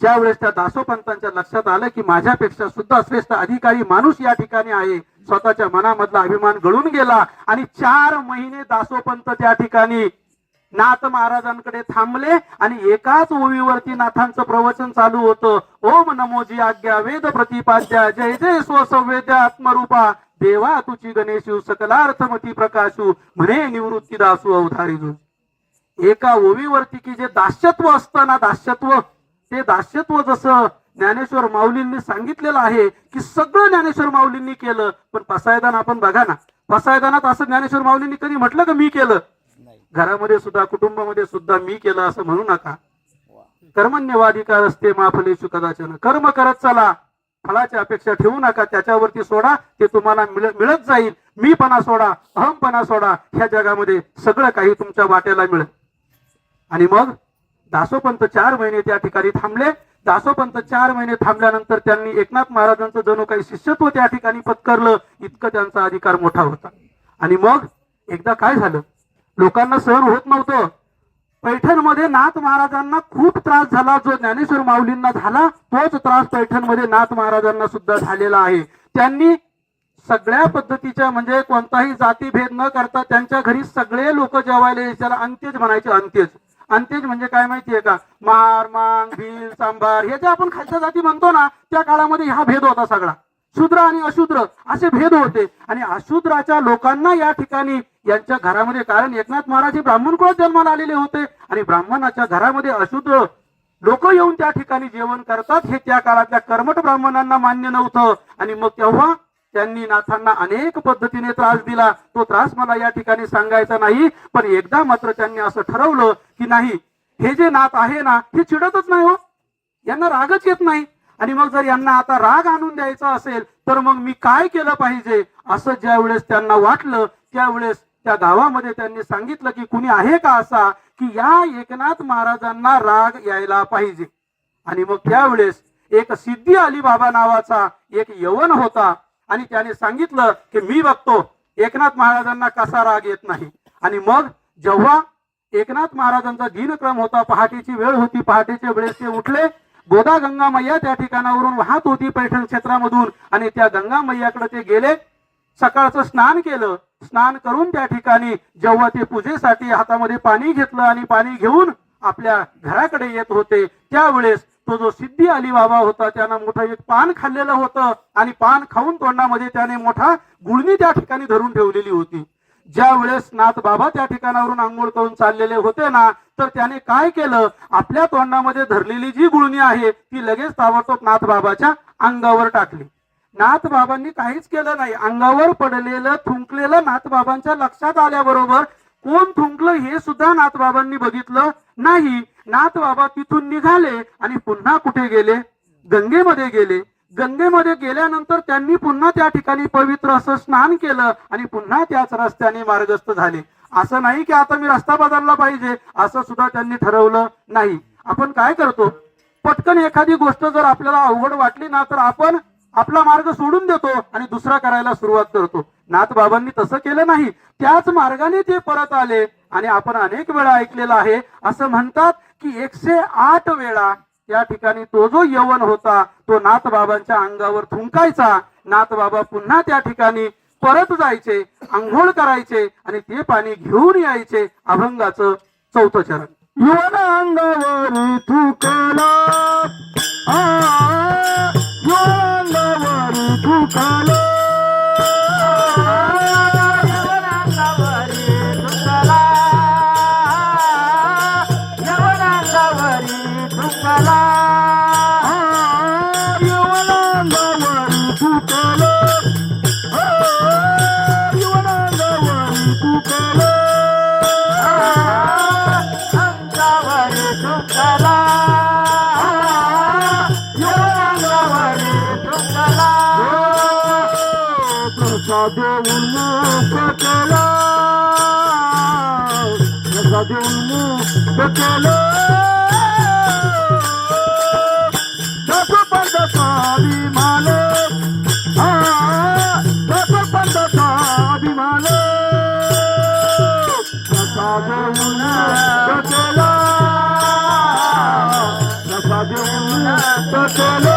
ज्या वेळेस त्या दासोपंतांच्या लक्षात आलं की माझ्यापेक्षा सुद्धा श्रेष्ठ अधिकारी माणूस या ठिकाणी आहे, स्वतःच्या मनामधला अभिमान गळून गेला. आणि 4 महिने दासोपंत त्या ठिकाणी नाथ महाराजांकडे थांबले आणि एकाच ओवीवरती नाथांचं प्रवचन चालू होतं. ओम नमोजी आज्ञा वेद प्रतिपाद्या जय जय स्वसंवेद्या आत्मरूपा देवा तुची गणेशू सकलार्थमती प्रकाशू म्हणे निवृत्ती दासू अवधारीजू. एका ओवीवरती की जे दास्यत्व असतं ना, दास्यत्व, ते दास्यत्व जसं ज्ञानेश्वर माऊलींनी सांगितलेलं आहे की सगळं ज्ञानेश्वर माऊलींनी केलं. पण पसायदान आपण बघा ना, पसायदानात असं ज्ञानेश्वर माऊलींनी कधी म्हटलं का मी केलं? घरामध्ये सुद्धा, कुटुंबामध्ये सुद्धा मी केलं असं म्हणू नका. कर्मण्यवाधिकार असते माफलेशु कदाचन, कर्म करत चला, फळाची अपेक्षा ठेवू नका, त्याच्यावरती सोडा, ते तुम्हाला मिळत जाईल. मीपणा सोडा, अहमपणा सोडा, ह्या जगामध्ये सगळं काही तुमच्या वाट्याला मिळेल. आणि मग दासोपंत 4 महिने त्या ठिकाणी थांबले. दासोपंत 4 महिने थांबल्यानंतर त्यांनी एकनाथ महाराजांचं जणू काही शिष्यत्व त्या ठिकाणी पत्करलं. इतकं त्यांचा अधिकार मोठा होता. आणि मग एकदा काय झालं, लोकांना सहन होत नव्हतं. पैठणमध्ये नाथ महाराजांना खूप त्रास झाला. जो ज्ञानेश्वर माऊलींना झाला तोच त्रास पैठणमध्ये नाथ महाराजांना सुद्धा झालेला आहे. त्यांनी सगळ्या पद्धतीच्या, म्हणजे कोणताही जातीभेद न करता त्यांच्या घरी सगळे लोक जेवायला यायचे. त्याला अंत्यज म्हणायचे. अंत्यज म्हणजे काय माहितीये का? मार, मांग, भील, सांबार, हे जे आपण खालच्या जाती म्हणतो ना, त्या काळामध्ये हा भेद होता सगळा. शूद्र आणि अशूद्र असे भेद होते. आणि अशूद्राच्या लोकांना या ठिकाणी यांच्या घरामध्ये, कारण एकनाथ महाराज हे ब्राह्मण कुळात जन्माला आलेले होते आणि ब्राह्मणाच्या घरामध्ये अशूद्र लोक येऊन त्या ठिकाणी जेवण करतात, हे त्या काळातल्या कर्मठ ब्राह्मणांना मान्य नव्हतं. आणि मग तेव्हा त्यांनी नाथांना अनेक पद्धतीने त्रास दिला. तो त्रास मला या ठिकाणी सांगायचा नाही. पण एकदा मात्र त्यांनी असं ठरवलं की नाही, हे जे नाथ आहे ना हे चिडतच नाही हो, यांना रागच येत नाही. आणि मग जर यांना आता राग आणून द्यायचा असेल तर मग मी काय केलं पाहिजे, असं ज्या वेळेस त्यांना वाटलं त्यावेळेस त्या गावामध्ये त्यांनी सांगितलं की कुणी आहे का असा की या एकनाथ महाराजांना राग यायला पाहिजे. आणि मग त्यावेळेस एक सिद्धी अली बाबा नावाचा एक यवन होता आणि त्याने सांगितलं की मी बघतो एकनाथ महाराजांना कसा राग येत नाही. आणि मग जेव्हा एकनाथ महाराजांचा दिनक्रम होता, पहाटेची वेळ होती, पहाटेच्या वेळेस ते उठले. गोदा गंगा मैया त्या ठिकाणावरून वाहत होती पैठण क्षेत्रामधून आणि त्या गंगा मैयाकडे ते गेले. सकाळचं स्नान केलं. स्नान करून त्या ठिकाणी जेव्हा ते पूजेसाठी हातामध्ये पाणी घेतलं आणि पाणी घेऊन आपल्या घराकडे येत होते त्यावेळेस तो जो सिद्धी अली बाबा होता त्यानं मोठं एक पान खाल्लेलं होतं आणि पान खाऊन तोंडामध्ये त्याने मोठा गुळणी त्या ठिकाणी धरून ठेवलेली होती. ज्या वेळेस नाथ बाबा त्या ठिकाणावरून आंघोळ करून चाललेले होते ना, तर त्याने काय केलं, आपल्या तोंडामध्ये धरलेली जी गुळणी आहे ती लगेच ताबडतोब नाथ बाबाच्या अंगावर टाकली. नाथ बाबांनी काहीच केलं नाही. अंगावर पडलेलं थुंकलेलं नाथ बाबांच्या लक्षात आल्याबरोबर कोण थुंकलं हे सुद्धा नाथ बाबांनी बघितलं नाही. नाथ बाबा तिथून निघाले आणि पुन्हा कुठे गेले, गंगेमध्ये गेले. गंगेमध्ये गेल्यानंतर त्यांनी पुन्हा त्या ठिकाणी पवित्र असं स्नान केलं आणि पुन्हा त्याच रस्त्याने मार्गस्थ झाले. असं नाही की आता मी रस्ता बदलला पाहिजे असं सुद्धा त्यांनी ठरवलं नाही. आपण काय करतो, पटकन एखादी गोष्ट जर आपल्याला अवघड वाटली ना तर आपण आपला मार्ग सोडून देतो आणि दुसरा करायला सुरुवात करतो. नाथ बाबांनी तसं केलं नाही. त्याच मार्गाने ते परत आले. आणि आपण अनेक वेळा ऐकलेलं आहे, असं म्हणतात की 108 वेळा त्या ठिकाणी तो जो यवन होता तो नाथ बाबांच्या अंगावर थुंकायचा. नाथ बाबा पुन्हा त्या ठिकाणी परत जायचे, आंघोळ करायचे आणि ते पाणी घेऊन यायचे. अभंगाचं 4थं चरण. यवन अंगावर थुकला, यवन अंगावर थुकला, यवन अंगावर थुकला, यवन अंगावर थुकला, यवन अंगावर थुकला, यवन अंगावर थुकला, अंगावर थुकला, यवन अंगावर थुकला, प्रसाद उन्मुख केला, प्रसाद उन्मुख केला, दसपंथाचा अभिमान, दसपंथाचा अभिमान, प्रसाद उन्मुख केला, प्रसाद उन्मुख केला,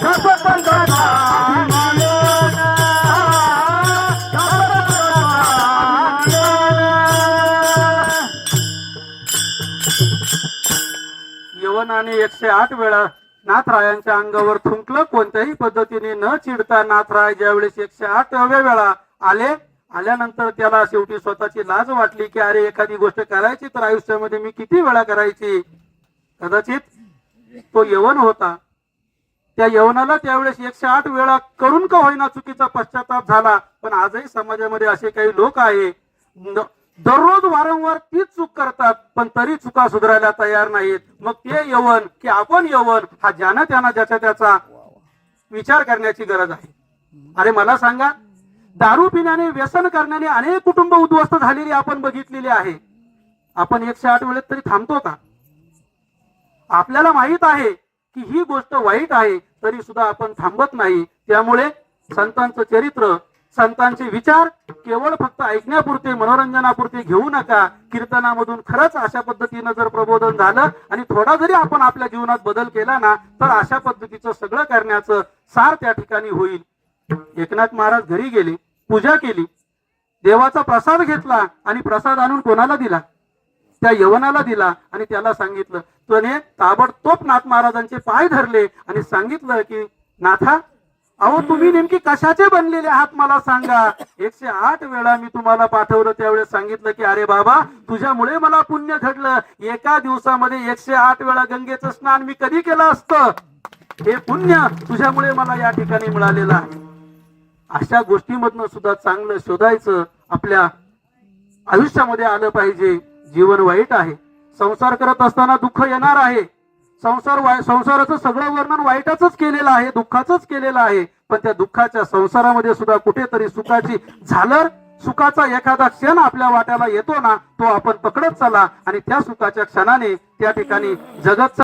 दसपंथाचा अभिमान, यवनाने 108 वेळा नाथरायांच्या अंगावर थुंकलं. कोणत्याही पद्धतीने न चिडता नाथराय ज्यावेळेस 108व्या वेळा आले, आल्यानंतर त्याला शेवटी स्वतःची लाज वाटली की अरे एखादी गोष्ट करायची तर आयुष्यामध्ये मी किती वेळा करायची. कदाचित तो यवन होता, त्या यवनाला त्यावेळेस 108 वेळा करून का होईना चुकीचा पश्चाताप झाला. पण आजही समाजामध्ये असे काही लोक आहे दररोज वारंवार तीच चूक करतात पण तरी चुका सुधारायला तयार नाहीत. मग ते यवन की आपण यवन हा ज्यानं त्यांना ज्याचा त्याचा विचार करण्याची गरज आहे. अरे मला सांगा, दारू पिण्याने व्यसन करण्याने अनेक कुटुंब उद्ध्वस्त झालेली आपण बघितलेली आहे. आपण 108 वेळेत तरी थांबतो का? आपल्याला माहित आहे की ही गोष्ट वाईट आहे तरी सुद्धा आपण थांबत नाही. त्यामुळे संतांचं चरित्र, संतांचे विचार केवळ फक्त ऐकण्यापुरते, मनोरंजनापुरते घेऊ नका. कीर्तनामधून खरंच अशा पद्धतीनं जर प्रबोधन झालं आणि थोडा जरी आपण आपल्या जीवनात बदल केला ना तर अशा पद्धतीचं सगळं करण्याचं सार त्या ठिकाणी होईल. एकनाथ महाराज घरी गेले, पूजा केली, देवाचा प्रसाद घेतला आणि प्रसाद आणून कोणाला दिला? त्या यवनाला दिला आणि त्याला सांगितलं. त्याने ताबडतोब नाथ महाराजांचे पाय धरले आणि सांगितलं की नाथा, अहो तुम्ही नेमकी कशाचे बनलेले आहात मला सांगा. 108 वेळा मी तुम्हाला पाठवलं त्यावेळेस सांगितलं की अरे बाबा तुझ्यामुळे मला पुण्य घडलं. एका दिवसामध्ये 108 वेळा गंगेचं स्नान मी कधी केलं असतं. हे पुण्य तुझ्यामुळे मला या ठिकाणी मिळालेलं आहे. अशा गोष्टीमधनं सुद्धा चांगलं शोधायचं आपल्या आयुष्यामध्ये आलं पाहिजे. जीवन वाईट आहे, संसार करत असताना दुःख येणार आहे, संसाराचं सगळं वर्णन वाईटाचंच केलेलं आहे, दुःखाचंच केलेलं आहे. पण त्या दुःखाच्या संसारामध्ये सुद्धा कुठेतरी सुखाची झालर, सुखाचा एखादा क्षण आपल्या वाट्याला येतो ना, तो आपण पकडत चला आणि त्या सुखाच्या क्षणाने त्या ठिकाणी जगत